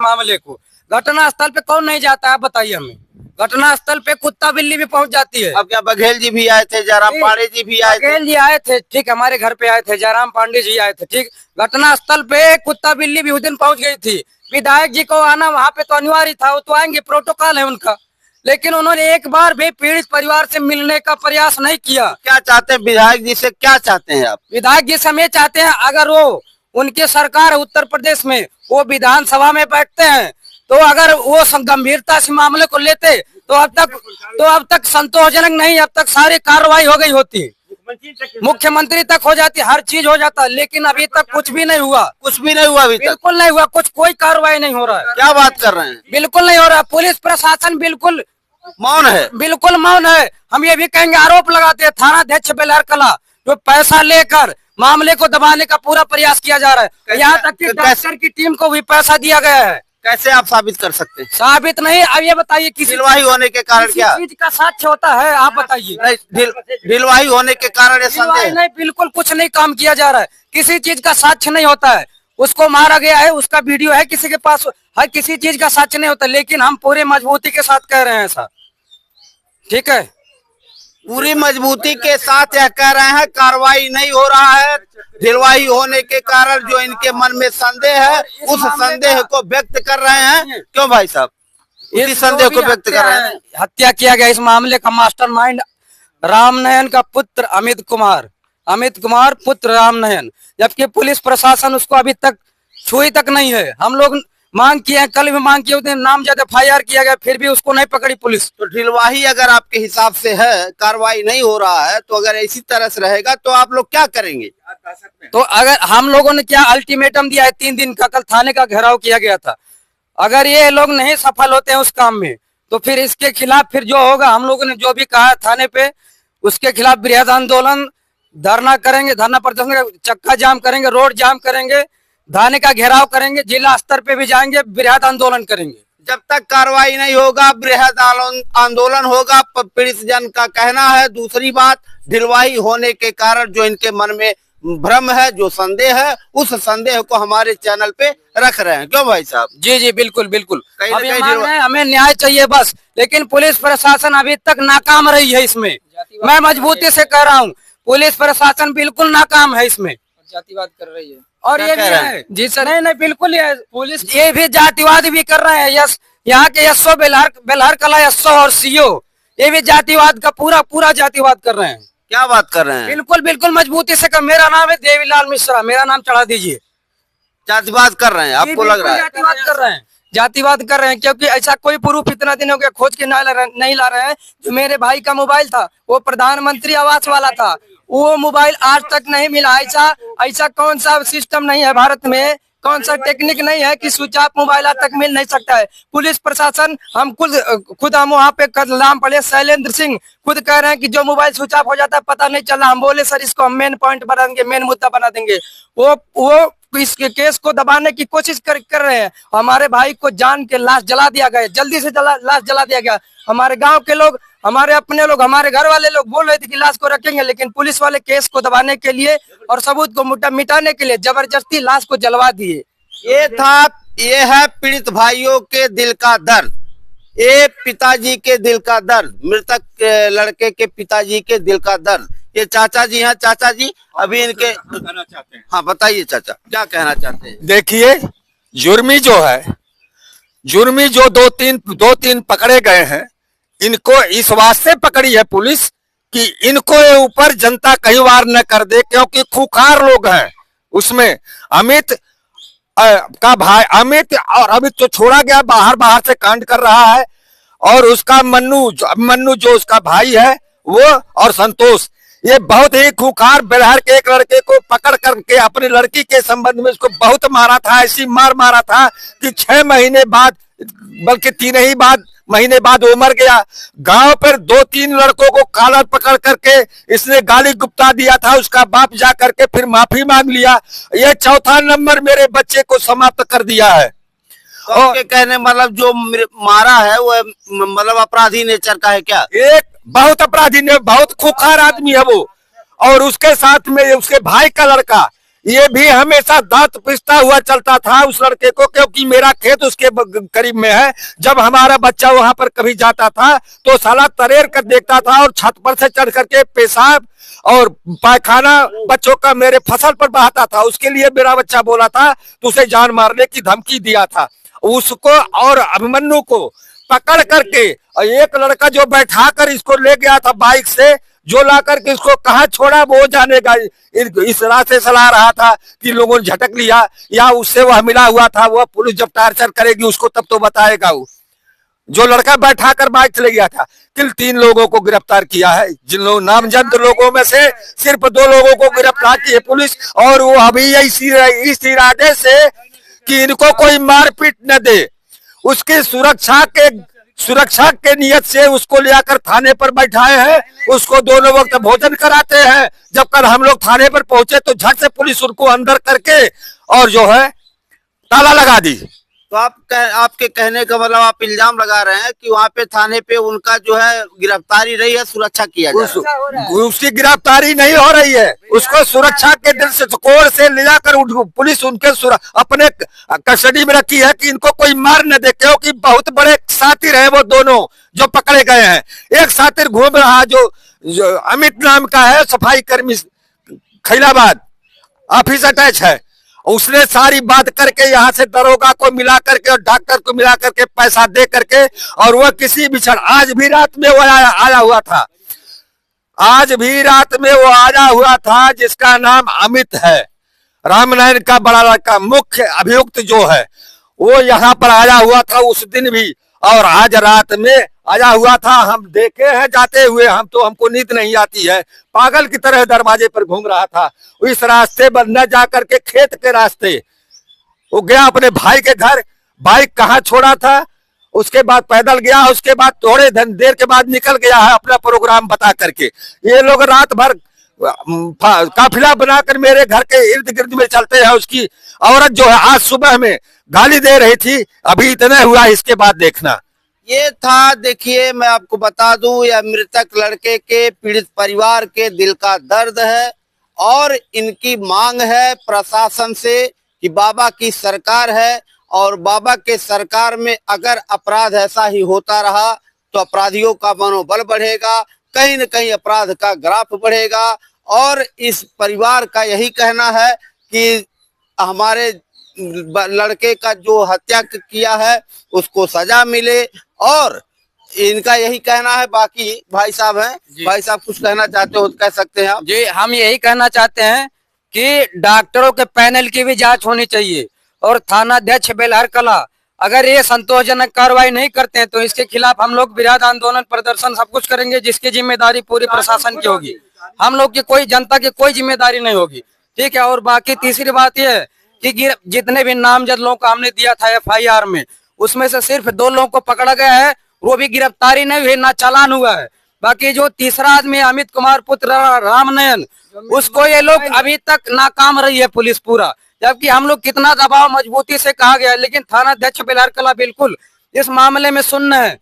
मामले को। घटना स्थल पे कौन नहीं जाता है बताइए हमें। घटना स्थल पे कुत्ता बिल्ली भी पहुंच जाती है। अब क्या बघेल जी भी आए थे, जयराम पांडे जी भी आए थे? बघेल जी आए थे, ठीक, हमारे घर पे आए थे, जयराम पांडे जी आए थे, ठीक। घटना स्थल पे कुत्ता बिल्ली भी उस दिन पहुंच गई थी। विधायक जी को आना वहाँ पे तो अनिवार्य था, वो तो आएंगे, प्रोटोकॉल है उनका, लेकिन उन्होंने एक बार भी पीड़ित परिवार से मिलने का प्रयास नहीं किया। क्या चाहते हैं विधायक जी से, क्या चाहते हैं आप? विधायक जी से हम ये चाहते हैं, अगर वो उनकी सरकार है उत्तर प्रदेश में, वो विधानसभा में बैठते हैं, तो अगर वो गंभीरता से मामले को लेते तो अब तक संतोषजनक नहीं, अब तक सारी कार्रवाई हो गई होती, मुख्यमंत्री तक हो जाती, हर चीज हो जाता, लेकिन अभी तक कुछ भी नहीं हुआ। कुछ भी नहीं हुआ अभी तक? बिल्कुल नहीं हुआ, कुछ कोई कार्रवाई नहीं हो रहा है। क्या बात कर रहे हैं? बिल्कुल नहीं हो रहा, पुलिस प्रशासन बिल्कुल मौन है, बिल्कुल मौन है। हम ये भी कहेंगे, आरोप लगाते हैं थाना अध्यक्ष बेलहर कला, जो पैसा लेकर मामले को दबाने का पूरा प्रयास किया जा रहा है। यहाँ तक कि डॉक्टर की टीम को भी पैसा दिया गया है। कैसे आप साबित कर सकते हैं? साबित नहीं, अब ये बताइए, किसी ढिलवाही होने के कारण क्या चीज का साक्ष्य होता है, आप बताइए। ढिलवाही होने के कारण ये संदेह नहीं, बिल्कुल कुछ नहीं काम किया जा रहा है, किसी चीज का साक्ष्य नहीं होता है। उसको मारा गया है, उसका वीडियो है किसी के पास, हर किसी चीज का साक्ष्य नहीं होता, लेकिन हम पूरी मजबूती के साथ कह रहे हैं ऐसा, ठीक है, पूरी मजबूती के साथ यह कह रहे हैं कार्रवाई नहीं हो रहा है। ढिलवाही होने के कारण जो इनके मन में संदेह है, उस संदेह को व्यक्त कर रहे हैं। क्यों भाई साहब, इसी संदेह को व्यक्त कर रहे हैं? हत्या किया गया इस मामले का मास्टरमाइंड रामनयन का पुत्र अमित कुमार पुत्र रामनयन, जबकि पुलिस प्रशासन उसको अभी तक छुई तक नहीं है। हम लोग मांग किए, कल भी मांग किए, उस नामजद FIR किया गया, फिर भी उसको नहीं पकड़ी पुलिस। तो ढिलवाही अगर आपके हिसाब से है, कार्रवाई नहीं हो रहा है, तो अगर इसी तरह से रहेगा तो आप लोग क्या करेंगे? तो अगर हम लोगों ने क्या अल्टीमेटम दिया है 3 दिन का, कल थाने का घेराव किया गया था, अगर ये लोग नहीं सफल होते हैं उस काम में, तो फिर इसके खिलाफ फिर जो होगा, हम लोगों ने जो भी कहा है थाने पे, उसके खिलाफ बृहद आंदोलन, धरना करेंगे, धरना प्रदर्शन, चक्का जाम करेंगे, रोड जाम करेंगे, थाने का घेराव करेंगे, जिला स्तर पे भी जाएंगे, बृहद आंदोलन करेंगे। जब तक कार्रवाई नहीं होगा बृहद आंदोलन होगा, पीड़ित जन का कहना है। दूसरी बात, ढिलवाही होने के कारण जो इनके मन में भ्रम है, जो संदेह है, उस संदेह को हमारे चैनल पे रख रहे हैं। क्यों भाई साहब? जी जी, बिल्कुल बिल्कुल, कहीं हमें न्याय चाहिए बस, लेकिन पुलिस प्रशासन अभी तक नाकाम रही है इसमें। मैं मजबूती से कह रहा हूँ, पुलिस प्रशासन बिल्कुल नाकाम है इसमें, जातिवाद कर रही है। और ये भी है जी सर, नहीं बिल्कुल, ये पुलिस ये भी जातिवाद भी कर रहे हैं। यस, यहाँ के SO बेलहर कला SO और CO ये भी जातिवाद का पूरा जातिवाद कर रहे हैं। क्या बात कर रहे हैं? बिल्कुल बिल्कुल मजबूती से कर, मेरा नाम है देवीलाल मिश्रा, मेरा नाम चढ़ा दीजिए। जातिवाद कर रहे हैं आपको लग रहा है? जातिवाद कर रहे हैं, जातिवाद कर रहे हैं, क्योंकि ऐसा कोई प्रूफ इतना दिन हो गया खोज के नहीं ला रहे हैं। जो मेरे भाई का मोबाइल था वो प्रधानमंत्री आवास वाला था, वो मोबाइल आज तक नहीं मिला। ऐसा कौन सा सिस्टम नहीं है भारत में, कौन सा टेक्निक नहीं है कि स्विच ऑफ मोबाइल आज तक मिल नहीं सकता है। पुलिस प्रशासन, हम खुद हम वहाँ पे नाम पड़े शैलेंद्र सिंह, खुद कह रहे हैं कि जो मोबाइल स्विच ऑफ हो जाता है पता नहीं चला। हम बोले सर इसको हम मेन पॉइंट बना देंगे, मेन मुद्दा बना देंगे। वो इस केस को दबाने की कोशिश कर रहे हैं। हमारे भाई को जान के लाश जला दिया गया, जल्दी से लाश जला दिया गया। हमारे गांव के लोग, हमारे अपने लोग, हमारे घर वाले लोग बोल रहे थे कि लाश को रखेंगे, लेकिन पुलिस वाले केस को दबाने के लिए और सबूत को मिटाने के लिए जबरदस्ती लाश को जलवा दिए। ये है पीड़ित भाइयों के दिल का दर्द, ये पिताजी के दिल का दर्द, मृतक लड़के के पिताजी के दिल का दर्द। ये चाचा जी हैं। चाचा जी अभी इनके कहना चाहते हैं। हाँ बताइए चाचा, क्या कहना चाहते हैं? देखिए, जुर्मी जो दो तीन पकड़े गए हैं, इनको इस वास्ते पकड़ी है पुलिस कि इनको ऊपर जनता कई वार न कर दे, क्योंकि खूंखार लोग हैं। उसमें अमित का भाई, अमित तो छोड़ा गया, बाहर से कांड कर रहा है, और उसका मन्नू जो उसका भाई है वो, और संतोष, ये बहुत ही खूंखार बेलहर के एक लड़के को पकड़ करके अपनी लड़की के संबंध में उसको बहुत मारा था। ऐसी मारा था कि 6 महीने बाद, बल्कि 3 ही महीने बाद वो मर गया। गांव पर 2-3 लड़कों को कॉलर पकड़ करके इसने गाली गुप्ता दिया था। उसका बाप जा करके फिर माफी मांग लिया। ये 4था नंबर मेरे बच्चे को समाप्त कर दिया है। और कहने मतलब जो मारा है वो मतलब अपराधी नेचर का है क्या? एक बहुत अपराधी ने, बहुत खूंखार आदमी है वो। और उसके साथ में उसके भाई का लड़का, ये भी हमेशा दांत पिसता हुआ चलता था उस लड़के को, क्योंकि मेरा खेत उसके करीब में है। जब हमारा बच्चा वहां पर कभी जाता था तो साला तरेर कर देखता था और छत पर से चढ़ करके पेशाब और पायखाना बच्चों का मेरे फसल पर बहाता था। उसके लिए मेरा बच्चा बोला था तो उसे जान मारने की धमकी दिया था। उसको और अभिमन्यु को पकड़ करके, और एक लड़का जो बैठा कर इसको ले गया था बाइक से, जो ला करके इसको कहाँ छोड़ा वो जानेगा। इस रास्ते चला रहा था कि लोगों ने झटक लिया, या उससे वह मिला हुआ था। वह पुलिस जब टार्चर करेगी उसको तब तो बताएगा। वो जो लड़का बैठा कर बाइक चले गया था। किल 3 लोगों को गिरफ्तार किया है, जिन लोग नामजद लोगों में से सिर्फ 2 लोगों को गिरफ्तार की है पुलिस। और वो अभी इस इरादे से कि इनको कोई मारपीट न दे, उसकी सुरक्षा के नियत से उसको लेकर थाने पर बैठाए हैं। उसको दोनों वक्त भोजन कराते हैं। जब कल हम लोग थाने पर पहुंचे तो झट से पुलिस उनको अंदर करके और जो है ताला लगा दी। तो आपके कहने का मतलब आप इल्जाम लगा रहे हैं कि वहाँ पे थाने पे उनका जो है गिरफ्तारी रही है, सुरक्षा किया जा रहा है। उसकी गिरफ्तारी नहीं हो रही है, उसको सुरक्षा के दिल से कोर से ले जाकर पुलिस उनके अपने कस्टडी में रखी है कि इनको कोई मार न दे, क्योंकि बहुत बड़े साथी रहे वो दोनों जो पकड़े गए हैं। एक साथी घूम रहा जो अमित नाम का है, सफाई कर्मी, खैलाबाद ऑफिस अटैच है। उसने सारी बात करके यहाँ से दरोगा को मिला करके और डॉक्टर को मिला करके पैसा दे करके, और वह किसी बिछड़, आज भी रात में वो आया हुआ था। आज भी रात में वो आया हुआ था, जिसका नाम अमित है, रामनारायण का बड़ा लड़का, मुख्य अभियुक्त जो है, वो यहाँ पर आया हुआ था उस दिन भी, और आज रात में आया हुआ था। हम देखे हैं जाते हुए, हमको नींद नहीं आती है, पागल की तरह दरवाजे पर घूम रहा था। इस रास्ते पर न जाकर के खेत के रास्ते वो गया अपने भाई के घर। बाइक कहाँ छोड़ा था, उसके बाद पैदल गया, उसके बाद थोड़े देर के बाद निकल गया है अपना प्रोग्राम बता करके। ये लोग रात भर काफिला बनाकर मेरे घर के इर्द गिर्द में चलते हैं। उसकी औरत जो है आज सुबह में गाली दे रही थी, अभी इतना हुआ, इसके बाद देखना। ये था, देखिए मैं आपको बता दूं, यह मृतक लड़के के पीड़ित परिवार के दिल का दर्द है और इनकी मांग है प्रशासन से कि बाबा की सरकार है, और बाबा के सरकार में अगर अपराध ऐसा ही होता रहा तो अपराधियों का मनोबल बढ़ेगा, कहीं न कहीं अपराध का ग्राफ बढ़ेगा। और इस परिवार का यही कहना है कि हमारे लड़के का जो हत्या किया है उसको सजा मिले, और इनका यही कहना है। बाकी भाई साहब हैं, भाई साहब कुछ कहना चाहते हो तो कह सकते हैं आप। जी, हम यही कहना चाहते हैं कि डॉक्टरों के पैनल की भी जांच होनी चाहिए, और थाना अध्यक्ष बेलहर कला अगर ये संतोषजनक कार्रवाई नहीं करते हैं तो इसके खिलाफ हम लोग विरोध आंदोलन, प्रदर्शन सब कुछ करेंगे, जिसकी जिम्मेदारी पूरी प्रशासन की होगी। हम लोग की कोई जनता की कोई जिम्मेदारी नहीं होगी, ठीक है। और बाकी तीसरी बात यह है कि जितने भी नामजद लोगों को हमने दिया था FIR में, उसमें से सिर्फ 2 लोगों को पकड़ा गया है, वो भी गिरफ्तारी नहीं हुई, ना चालान हुआ है। बाकी जो तीसरा आदमी अमित कुमार पुत्र रामनयन, उसको ये लोग अभी तक नाकाम रही है पुलिस पूरा, जबकि हम लोग कितना दबाव मजबूती से कहा गया, लेकिन थाना अध्यक्ष बेलहर कला बिल्कुल इस मामले में सुन्न है,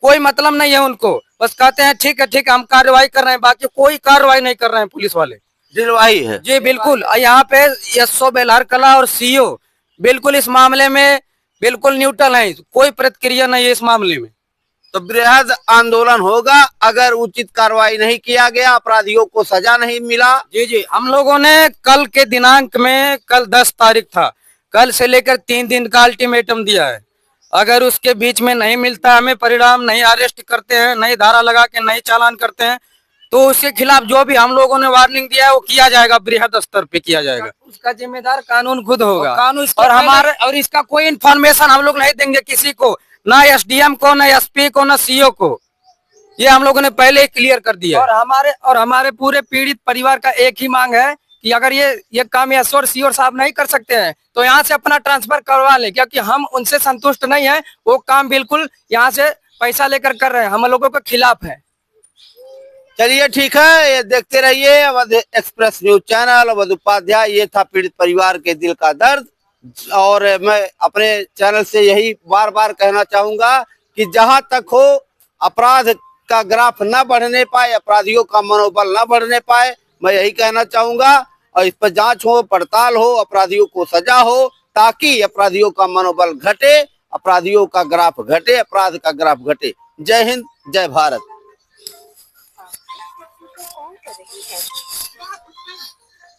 कोई मतलब नहीं है उनको। बस कहते हैं ठीक है हम कार्रवाई कर रहे हैं, बाकी कोई कार्रवाई नहीं कर रहे हैं पुलिस वाले। ढिलवाई है जी बिल्कुल। यहाँ पे SO बेलहर कला और CO बिल्कुल इस मामले में बिल्कुल न्यूट्रल है, कोई प्रतिक्रिया नहीं है इस मामले में। तो बृहद आंदोलन होगा अगर उचित कार्रवाई नहीं किया गया, अपराधियों को सजा नहीं मिला। जी, हम लोगों ने कल के दिनांक में, कल 10 तारीख था, कल से लेकर 3 दिन का अल्टीमेटम दिया है। अगर उसके बीच में नहीं मिलता हमें परिणाम, नहीं अरेस्ट करते हैं, नहीं धारा लगा के नहीं चालान करते हैं, तो उसके खिलाफ जो भी हम लोगों ने वार्निंग दिया है वो किया जाएगा, बृहद स्तर पे किया जाएगा। उसका जिम्मेदार कानून खुद होगा, कानून। और इसका कोई इन्फॉर्मेशन हम लोग नहीं देंगे किसी को, ना SDM को, ना SP को, ना CO को। ये हम लोगों ने पहले ही क्लियर कर दिया। और हमारे पूरे पीड़ित परिवार का एक ही मांग है कि अगर ये काम SO और CO साहब नहीं कर सकते हैं तो यहाँ से अपना ट्रांसफर करवा ले, क्योंकि हम उनसे संतुष्ट नहीं है। वो काम बिल्कुल यहाँ से पैसा लेकर कर रहे हैं, हम लोगों के खिलाफ है। चलिए ठीक है, ये देखते रहिए Awadh express news channel. Awadh Upadhyay, ये था पीड़ित परिवार के दिल का दर्द। और मैं अपने चैनल से यही बार बार कहना चाहूंगा कि जहां तक हो अपराध का ग्राफ न बढ़ने पाए, अपराधियों का मनोबल न बढ़ने पाए, मैं यही कहना चाहूंगा और इस पर जांच हो, पड़ताल हो, अपराधियों को सजा हो, ताकि अपराधियों का मनोबल घटे, अपराधियों का ग्राफ घटे, अपराध का ग्राफ घटे। जय हिंद, जय भारत।